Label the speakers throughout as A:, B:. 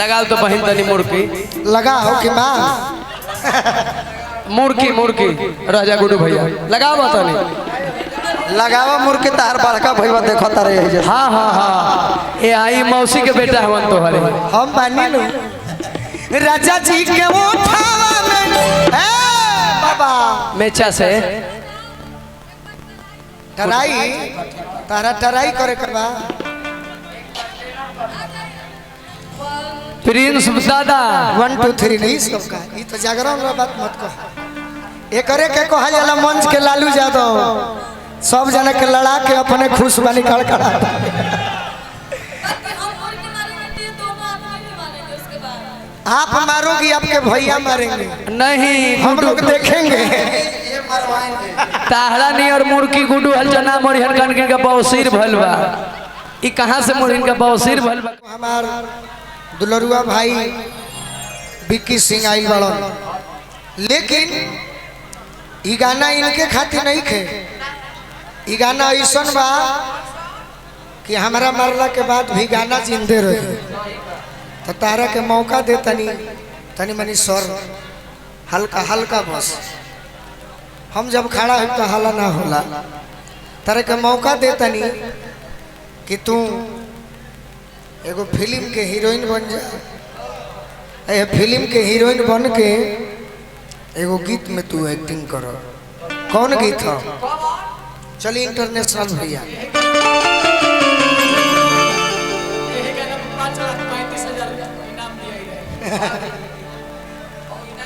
A: लगाओ तो बहन तनी मुर्की
B: लगाओ कि माँ
A: मुर्की मुर्की राजा गुडू भैया लगाओ तनी
B: लगावा मुर्गी तार बड़का भैया देखो तारे
A: हाँ हाँ हाँ ये आई मौसी के बेटा हवन तो हरे
B: हम बानी लो राजा जी के उठावा में बाबा
A: मेचा से
B: टराई तारा टराई करे करवा
A: प्रिंस दादा
B: 1 2 3 नहीं सबका ये तो जागरण रा बात मत कहो एकरे के कहा जाला मंच के लालू यादव सब जने के लड़ा के अपने खुश बनी कड़कड़ा आप मारोगी आपके भैया मारेंगे
A: नहीं
B: हम लोग देखेंगे
A: ताहरा नहीं और मुर्की गुडू हलचना मोरिहन कनकिन का बौसीर भलवा ई कहां से मोरिहन का बौसीर भलवा
B: हमार दुलरुआ भाई विक्की सिंह आइल बड़न लेकिन ई गाना इनके खातिर नहीं खे ई गाना ऐसन बा कि हमारा मरला के बाद भी गाना जिंदे रहे तो तारा के मौका दे तनी तनी मनी स्वर हल्का हल्का बस हम जब खड़ा हो तो हल्ला ना होला तारा के मौका दे तनी कि तू एगो फिल्म के हीरोइन बन जा फिल्म के हीरोइन बन के एगो गीत में तू एक्टिंग करो कौन गीत हो चलिए इंटरनेशनल भैया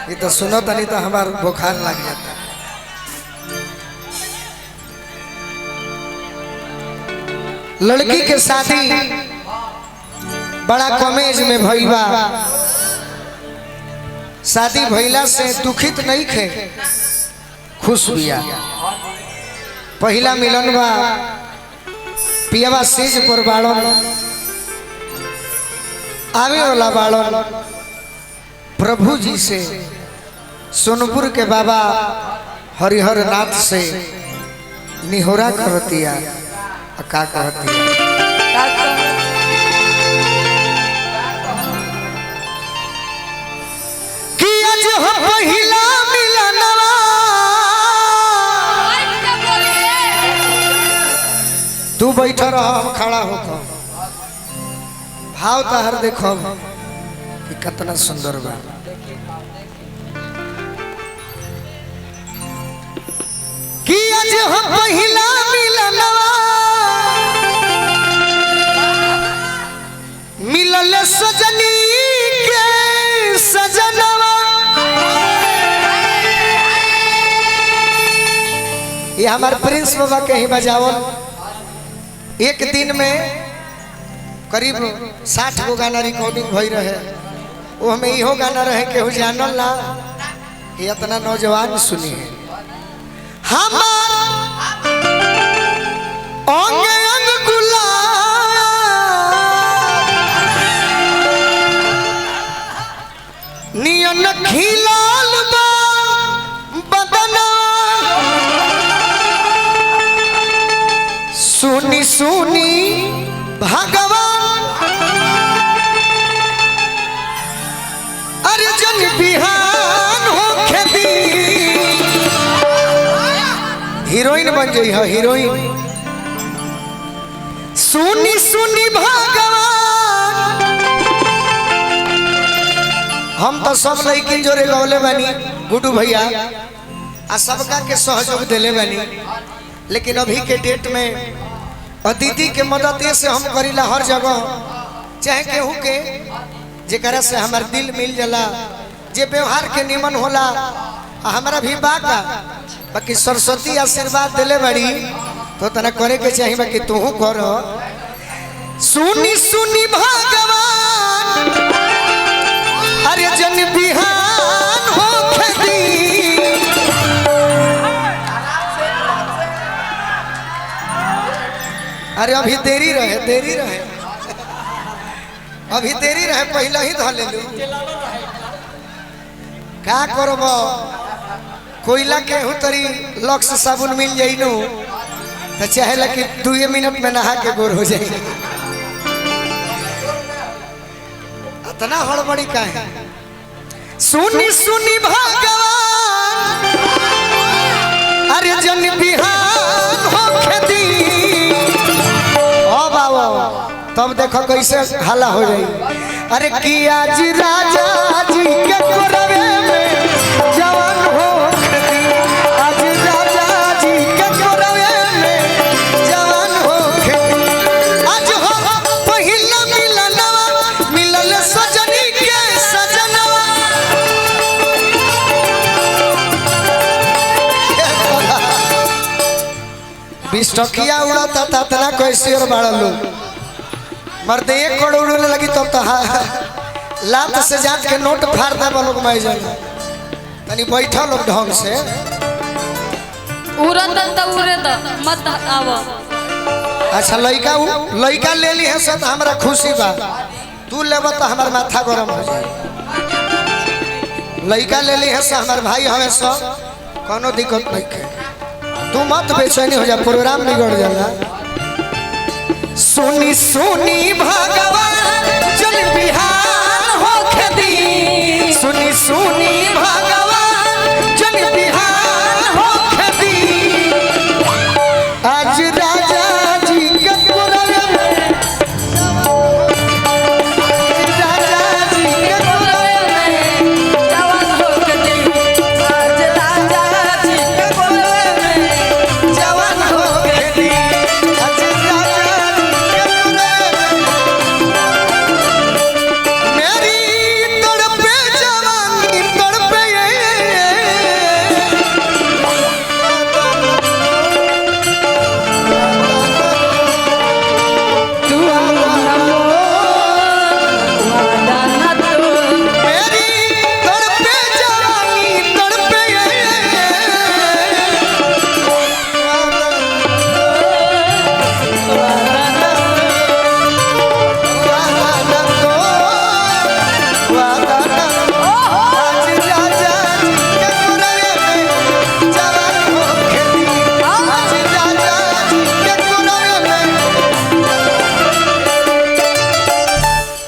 B: ये तो सुनो तनी तो हमार बुखार लग जाता लड़की के शादी बड़ा कम एज में भइल बा शादी भइला से दुखित नहीं खे खुश बिया पहला मिलन बा पियावा सेज पर बाड़न आवे वाला बाड़न प्रभु जी से सोनपुर के बाबा हरिहर नाथ से निहोरा करतिया का कहतिया कि आज हो पहिला मिलनवा तू बैठा रह हम खड़ा होकर भाव तहर देखो कि कितना सुंदर बा कि आज हो पहिला मिलनवा मिलल सजनी के सजनवा ये हमारे प्रिंस बाबा के ही बजावल एक दिन में करीब 60 गो गाना रिकॉर्डिंग भई रहे वो हमें इहो गाना रहे केहू जानल ना कि इतना नौजवान सुनी है हमार अंग अंग गुलाब नियन खिलाल बा बदना सुनी सुनी भगवान अर्जुन बिहान हो खेती हीरोइन बन जाई है हीरोइन सुनी सुनी भगवान हम तो सब लड़किन जोरे गौले बनी गुडू भैया आ सबका के सहयोग दिले बनी लेकिन अभी के डेट में अतिथि के मदद से हम करीला हर जगह चाहे केहू के जेकरा से हमार दिल मिल जाला जे व्यवहार के निमन होला हमारा भी बाका बाकी सरस्वती आशीर्वाद दिले बड़ी तो तना करे के चाहिए बाकी तू कर सुनी सुनी भगवान अरे जन बिहान हो खेती अरे अभी देरी रहे अभी देरी रहे पहले ही धर ले लू का करब कोयला के तरी लक्स साबुन मिल जाई नु तो चाहे कि 2 मिनट में नहा के गोर हो जाए इतना हड़बड़ी का है। सुनी सुनी भगवान अरे जन बिहान हो खेती बाबा तब देखो कैसे हल्ला हो जाए। अरे कि आज राजा जी के कोरवे में जवान हो खेती, आज राजा जी के कोरवे में जवान हो खेती, आज हो पहिला मिलनवा मिलल सजनी के सजनवा। बिस्टकिया उड़ाता था तना कैसे और बाड़ा लोग मर्दे 1 करोड़ उड़ने लगी तब तो लात से जात के नोट फाड़ दे लोग मैं जाना तनी बैठा लोग ढंग से
C: उड़त त उड़े द मत आव।
B: अच्छा लइका ले ली है सब हमरा खुशी बा, तू लेब तो हमार माथा गरम हो जाए। लइका ले ली है सब हमार भाई हमें सब कोनो दिक्कत नहीं है, तू मत बेचैनी हो जा, प्रोग्राम बिगड़ जाला। सुनी सुनी भगवान जन बिहान हो खेती, सुनी सुनी भगवान जन बिहान हो खेती, आज राजा जी के कोरवे में राजा जी के कोरवे में
C: जवान हो खेती,
B: आज राजा जी के कोरवे में जवान हो खेती, आज राजा जी के कोरवे में मेरी तड़पे जवानी तड़पे तू मेरी तड़पे जवानी तड़पे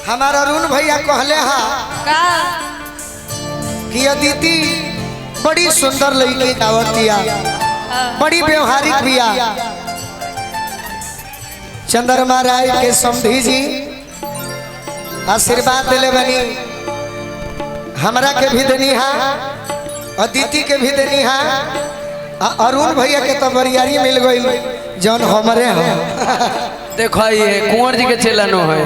B: हमारा अरुण भैया कहले हा
C: का
B: कि अदिति बड़ी सुंदर लड़की दावतिया, बड़ी व्यवहारिक बिया। चंद्रमा राय के समधी जी आशीर्वाद दिले बनी, हमरा के भी देनी हा, अदिति के भी देनी हा, अरुण भैया के तो बरियारी मिल गई जौन हमरे हैं।
A: देखो ये कुंवर जी के चेलनो है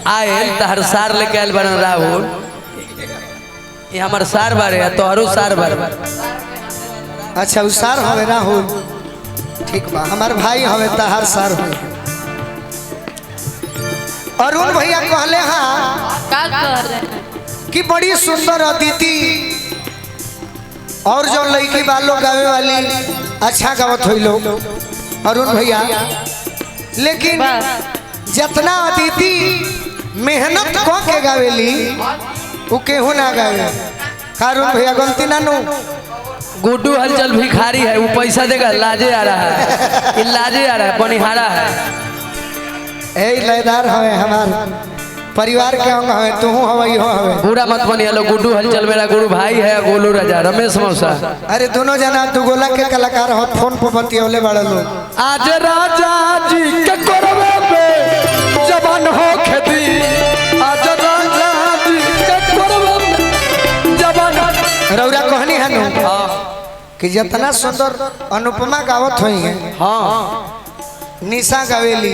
A: आयल तहर सार लेके आयल बन राहुल, ये हमार सार बारे तोहरू सार बारे।
B: अच्छा सार हवे राहुल, ठीक बा, हमार भाई हवे तहार सार हो। अरुण भैया कहले हाँ
C: का कर रहे हैं
B: कि बड़ी सुंदर अदिति और जो लड़की बालों गावे वाली अच्छा गावत हुई लोग अरुण भैया, लेकिन जितना अदिति मेहनत को के गावेली वो केहू ना गावे। अरुण भैया गलती ना नु,
A: गुड्डू हलचल भिखारी है, वो पैसा देगा लाजे आ रहा है, ये लाजे आ रहा है, बनिहारा है।
B: ए लयदार हवे हमार परिवार के अंग हवे, तू हवे हो हवे,
A: पूरा मत बनिया लो। गुड्डू हलचल मेरा गुरु भाई है, गोलू राजा रमेश मौसा।
B: अरे दोनों जना तू गोला के कलाकार हो, फोन पर बतियौले बड़ा लोग।
A: आज राजा जी के कोरवे पे जवान हो खेती, आज राजा जी के कोरवे पे जवान।
B: रौरा कहनी है नु कि जितना सुंदर अनुपमा गावत हुई है,
A: हाँ
B: निशा गावेली,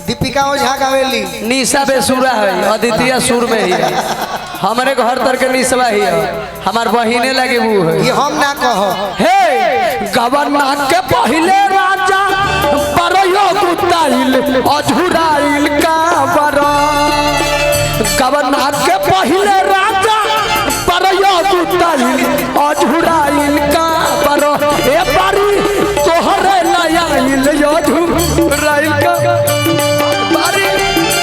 B: दीपिका ओझा गावेली,
A: निशा बेसुरा है, अदितिया सुर में ही है। हमारे घर तर के निशवा ही है, हमार बहिने लगे वो है।
B: ये हम ना कहो।
A: हे गवर्नर के पहले राजा बरयो गुताइल अधुराइल का बरा, गवर्नर के पहले राजा बरयो गुताइल अधुराइल का बरा, ए बारी तोहरे नया इल अधुराइल का बारी,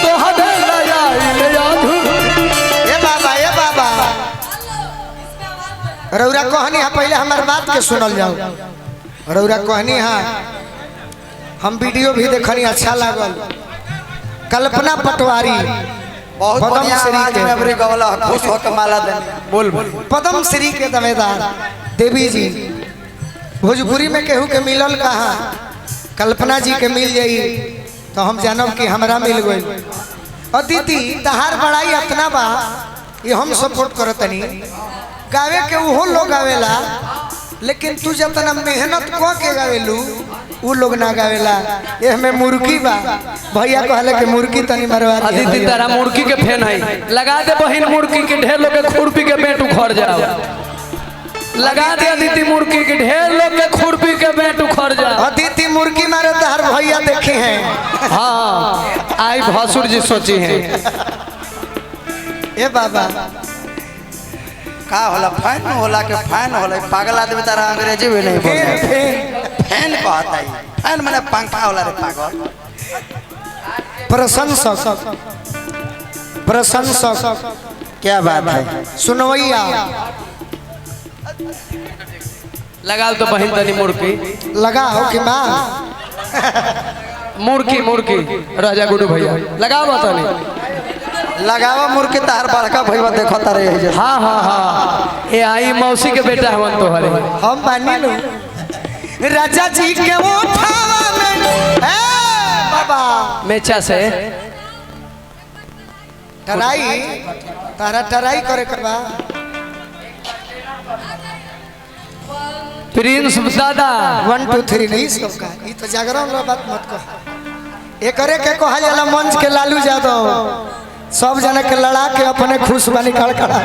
A: तोहरे नया इल अधुराइल।
B: ए बाबा रौरा कहनी है, पहले हमार बात के सुनल जाओ। रौरा कहनी है, हम वीडियो भी देखनी अच्छा लागल। कल्पना पटवारी
D: बहुत
B: पद्म
D: बढ़िया
B: श्री
D: आवाज
B: के।
D: में अबरी गवला खुश होकर माला देने
A: बोल
B: पद्म श्री के दमेदार देवी जी भोजपुरी में केहू के मिलल कहाँ कल्पना जी के मिल जाई तो हम जानब कि हमरा मिल गई। अदिति तहार बड़ाई इतना बा ये हम सपोर्ट करतनी गावे के उहो लोग गावेला लेकिन तू जितना मेहनत क के गावेलू उ लोग ना गावेला। ये में मुर्गी बा भैया कहले के मुर्गी तनी मरवा दे।
A: अदिति तारा मुर्गी के फैन है लगा दे बहिन मुर्गी के ढेर लोग के खुरपी के बेट उखड़ जाओ। लगा दे अदिति मुर्गी के ढेर लोग के खुरपी के बेट उखड़ जाओ।
B: अदिति मुर्गी मारे तहार भैया देखे हैं।
A: हाँ आई भसुर जी सोची है।
B: ए बाबा
D: का होला फैन होला के फैन होला पागल आदमी तारा अंग्रेजी भी नहीं बोलता फैन कहता है फैन माने पंखा होला रे पागल
B: प्रशंसक प्रशंसक
D: क्या बात है
B: सुनवैया
A: लगा तो बहिन तनी मुर्गी
B: लगा हो कि माँ
A: मुर्गी मुर्गी राजा गुडू भैया लगाओ तनी
D: लगावा मुर्गी तार बड़का भैया देखता रहे।
A: हाँ हाँ हाँ ये आई मौसी के बेटा हवन तो हरे
B: हम बानी लो राजा जी के वो ठावा में बाबा
A: मेचा से
B: टराई तारा टराई करे करवा
A: प्रिंस दादा
B: 1 2 3 नहीं सबका ये तो जागरण लो बात मत कह एकरे के कहा जाला मंच के लालू यादव सब जना के लड़ा के अपने खुश बनी खड़खड़ा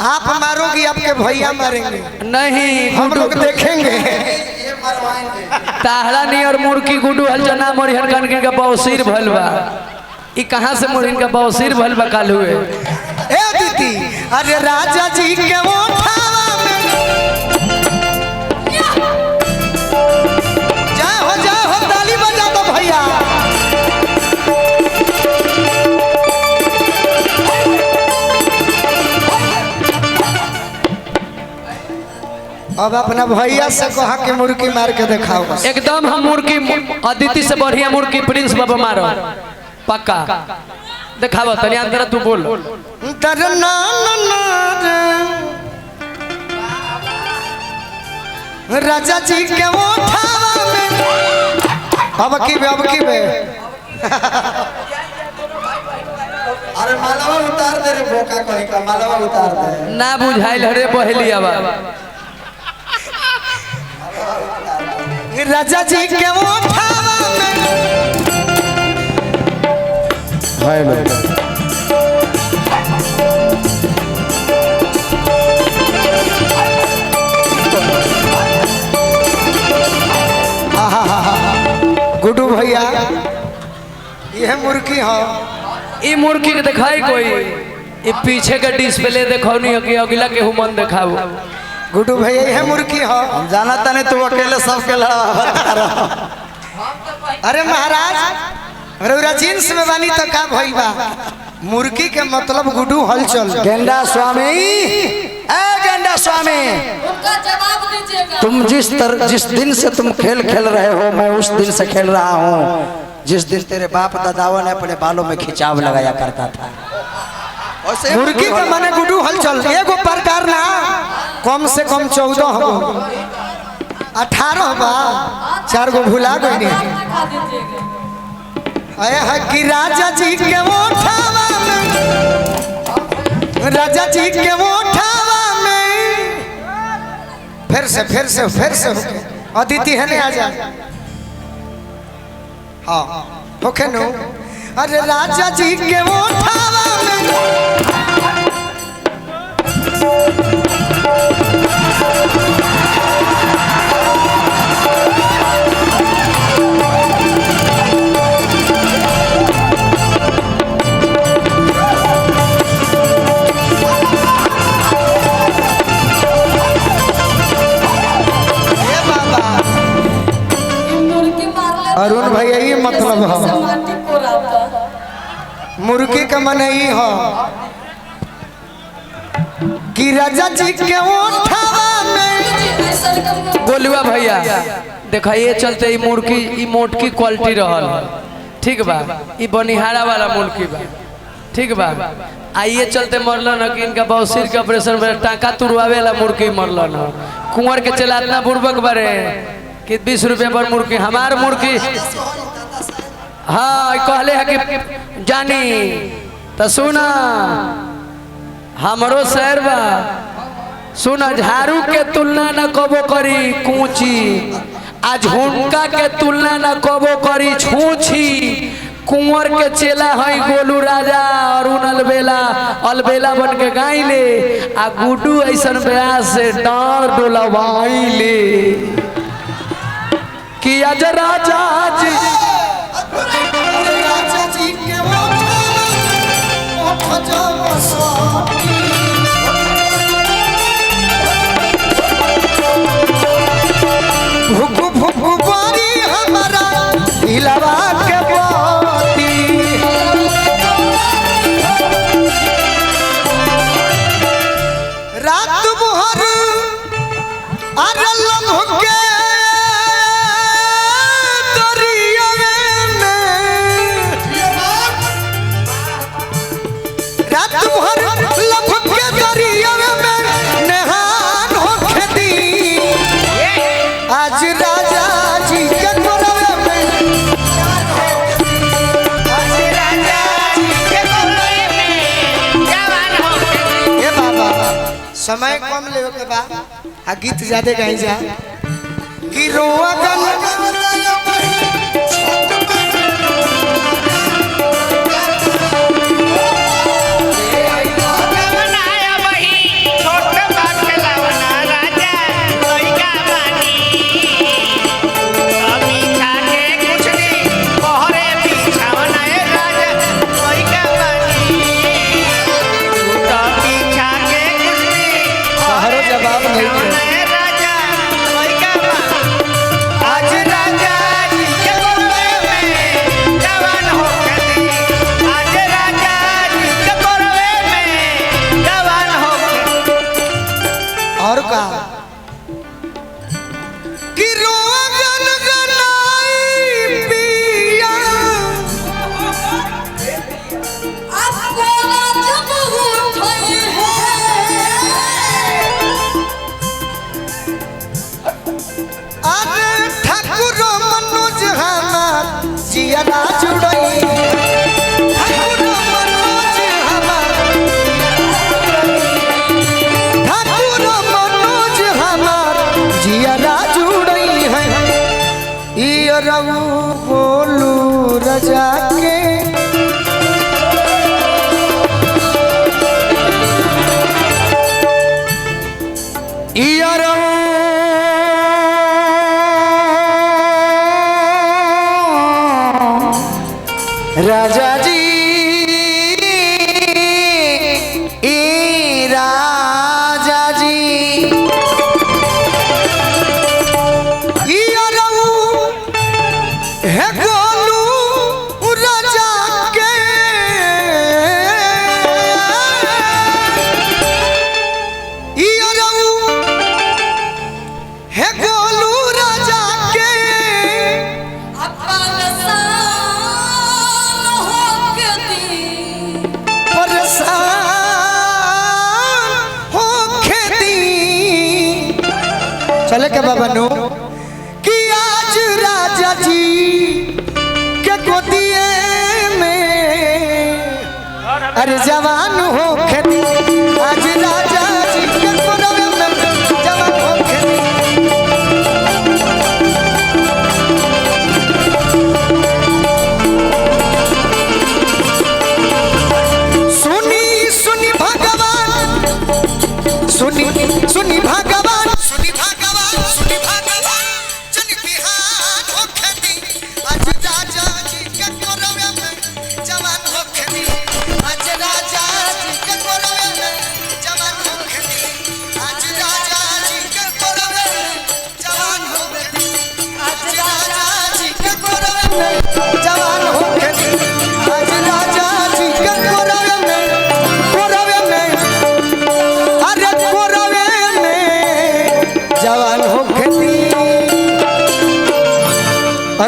B: आप मारोगी आपके भैया मारेंगे
A: नहीं
B: हम लोग देखेंगे।
A: ताहरा नहीं और मुर्गी गुडू हल जना मोरिहन कनकिन का बौसीर भलवा ई कहां से मोरिहन का बौसीर भलवा काल हुए
B: ए दीदी अरे राजा जी के वो ठावा में जाओ हो ताली बजा दो भैया। अब अपना भैया से कहा के मुर्गी मार के दिखाओ बस।
A: एकदम हम मुर्गी अदिति से बढ़िया मुर्गी प्रिंस बाबा मारो पक्का दिखावा तनी अंदर तू बोल
B: तरना राजा जी के वो ठावा में अब की बे
D: अरे मालावा उतार दे रे भोका कहीं का मालावा उतार दे
A: ना बुझाइल हरे बहेलिया बा
B: राजा जी के वो ठावा में
D: हाय बेटा
B: गुड्डू भैया यह मुर्गी हो
A: ई मुर्गी के दिखाई कोई ई पीछे का डिस्प्ले देखो नहीं कि अगला के हुमन दिखाओ
B: गुड्डू भैया यह मुर्गी हो।
D: जाना तने तू अकेले सबके लड़ा
B: अरे महाराज रउरा जींस में बानी तो का भइल बा मुर्गी के मतलब गुड्डू हलचल
D: गेंडा स्वामी ए गेंडा स्वामी
C: उनका जवाब दीजिएगा।
D: तुम जिस दिन से तुम खेल खेल रहे हो मैं उस दिन से खेल रहा हूँ जिस दिन तेरे बाप दादाओं ने अपने बालों में खिंचाव लगाया करता था।
B: मुर्गी के माने गुड्डू हलचल एगो प्रकार ना कम से कम 14 हो 18 बा 4 गो भुला गई नहीं।
C: दिखा दीजिएगा।
B: अरे है कि राजा जी के वो ठावा में राजा जी के वो ठावा में फिर से अदिति है नहीं आ जा हाँ ओके नो अरे राजा जी के वो ठावा में अरुण भैया ये मतलब है मुर्गी का मन ही हो कि राजा जी के वो ठावा में
A: गोलुआ भैया देखा ये चलते ई मुर्गी ई मोटकी क्वालिटी रहल ठीक बा ई बनिहारा वाला मुर्गी बा ठीक बा आइए चलते मरलन कि इनका बौसीर के ऑपरेशन में टाका तुड़वावे वाला मुर्गी मरलन कुंवर के चला इतना बुर्बक बारे कि 20 रुपये पर मुर्गी हमार मुर्गी हाँ कहले है कि जानी तो सुना हमरो शहर बा सुना झाड़ू के तुलना न कबो करी कूची आ झुमका के तुलना न कबो करी छूछी कुंवर के चेला है गोलू राजा और अलबेला अलबेला बन के गाइले आ गुड्डू ऐसा ब्यास से डार डोलवाइले कि आज राजा जी
B: भुकु भुकु बारी हमारा हिलवा के बाती रात भर अरल भुके दरिया में रात भर लभके दरिया में नहान होके दी आज राजा जी के कोरवे में आज राजा जी के कोरवे में जवान हो ए बाबा समय कम लेवे के बा आ गीत ज्यादा गाई जा कि रोआ गल जवाब नहीं आज राजा जी के कोरवे में जवान होके दी आज राजा जी के कोरवे में जवान होके और का कि रोगन गनाई पिया
C: आपको जब उठाई है
B: अरे ठाकुर मनोज हमार जिया जुड़ई ठाकुर मनोज हमार ठाकुर मनोज हमार जिया जुड़ई है ई रऊ बोलू रजा के ई रऊ राजा जी ए राजा जी ई रऊ है गोलू राजा के ई रऊ है गोलू राजा के परेशान हो खेती चले के बाबा नो कि आज राजा जी के गोदिए में अरे जवान हो खेती आज राजा जी के कोरवे में जवान हो खेती सुनी सुनी भगवान सुनी सुनी भगवान सुनी भगवान सुनी भगवान जन बिहान हो खेती आज राजा जी के कोरवे में जवान हो खेती आज राजा जी के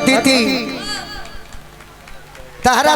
B: अदिति तहरा